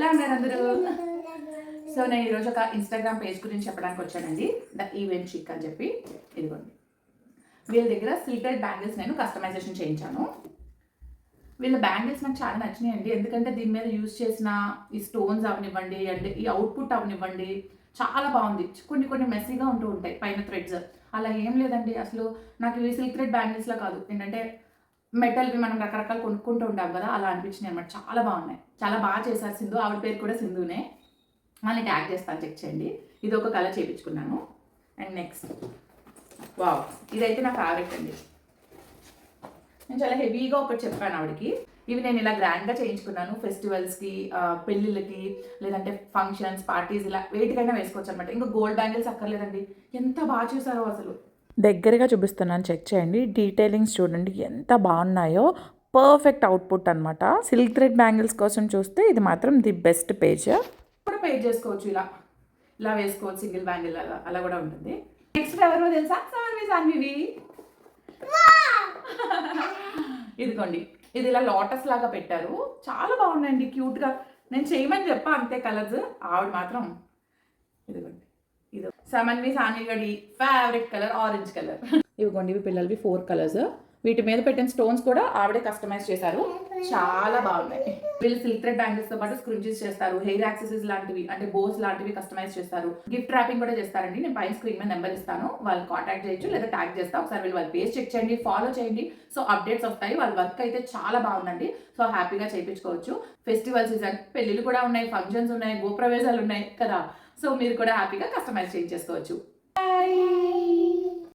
ఎలా ఉన్నారు అందరూ? సో నేను ఈరోజు ఒక ఇన్స్టాగ్రామ్ పేజ్ గురించి చెప్పడానికి వచ్చానండి, ద ఈవెంట్ చిక్ అని చెప్పి. ఇదిగోండి, వీళ్ళ దగ్గర సిల్కెడ్ బ్యాంగిల్స్ నేను కస్టమైజేషన్ చేయించాను. వీళ్ళ బ్యాంగిల్స్ నాకు చాలా నచ్చినాయండి, ఎందుకంటే దీని మీద యూజ్ చేసిన ఈ స్టోన్స్ అవనివ్వండి అండ్ ఈ అవుట్పుట్ అవనివ్వండి చాలా బాగుంది. కొన్ని మెస్సీగా ఉంటూ ఉంటాయి పైన థ్రెడ్స్, అలా ఏం లేదండి. అసలు నాకు ఇవి సిల్క్ థ్రెడ్ బ్యాంగిల్స్లో కాదు, ఏంటంటే మెటల్వి మనం రకరకాలు కొనుక్కుంటూ ఉంటాం కదా, అలా అనిపించినాయి అనమాట. చాలా బాగున్నాయి, చాలా బాగా చేశారు. సింధు, ఆవిడ పేరు కూడా సింధునే. మళ్ళీ ట్యాగ్ చేస్తాను, చెక్ చేయండి. ఇది ఒక కలర్ చేయించుకున్నాను. అండ్ నెక్స్ట్, వావ్, ఇదైతే నా ఫేవరెట్ అండి. నేను చాలా హెవీగా ఒకటి చెప్పాను ఆవిడకి. ఇవి నేను ఇలా గ్రాండ్గా చేయించుకున్నాను. ఫెస్టివల్స్కి, పెళ్ళిళ్ళకి, లేదంటే ఫంక్షన్స్, పార్టీస్, ఇలా వేటికైనా వేసుకోవచ్చు అనమాట. ఇంకా గోల్డ్ బ్యాంగిల్స్ అక్కర్లేదండి. ఎంత బాగా చూసారో అసలు. దగ్గరగా చూపిస్తున్నాను, చెక్ చేయండి. డీటెయిలింగ్స్ చూడండి ఎంత బాగున్నాయో. పర్ఫెక్ట్ అవుట్పుట్ అనమాట. సిల్క్ థ్రెడ్ బ్యాంగిల్స్ కోసం చూస్తే ఇది మాత్రం ది బెస్ట్ పేజ్. కూడా పేజ్ చేసుకోవచ్చు, ఇలా వేసుకోవచ్చు. సింగిల్ బ్యాంగిల్ అలా కూడా ఉంటుంది. నెక్స్ట్ ఎవరో తెలుసా? సాన్వి. ఇదిగోండి, ఇది ఇలా లోటస్ లాగా పెట్టారు. చాలా బాగున్నాయండి, క్యూట్గా. నేను చేయమని చెప్పా అంతే కలర్స్. ఆవిడ మాత్రం ఇదిగోండి, ఇది Samanvi Saanvi favourite colour orange colour. ఇవిగోండి, ఇవి పిల్లలవి 4 కలర్స్. వీటి మీద పెట్టిన స్టోన్స్ కూడా ఆవిడే కస్టమైజ్ చేశారు, చాలా బాగున్నాయి. వీళ్ళు సిల్క్ థ్రెడ్ బ్యాంగిల్స్ తో పాటు స్క్రూంచెస్ చేస్తారు, హెయిర్ యాక్సెసరీస్ లాంటివి అంటే బోస్ లాంటివి కస్టమైజ్ చేస్తారు, గిఫ్ట్ ర్యాపింగ్ కూడా చేస్తారండి. నేను పైన స్క్రీన్ మీద నెంబర్ ఇస్తాను, వాళ్ళు కాంటాక్ట్ చేయొచ్చు లేదా ట్యాగ్ చేస్తా. ఒకసారి వాళ్ళ పేజ్ చెక్ చేయండి, ఫాలో చేయండి. సో అప్డేట్స్ వస్తాయి. వాళ్ళ వర్క్ అయితే చాలా బాగుందండి. సో హ్యాపీగా చేయించుకోవచ్చు. ఫెస్టివల్ సీజన్, పెళ్ళిళ్ళు కూడా ఉన్నాయి, ఫంక్షన్స్ ఉన్నాయి, గృహప్రవేశాలు ఉన్నాయి కదా. సో మీరు కూడా హ్యాపీగా కస్టమైజ్ చేయించేసుకోవచ్చు. బాయ్.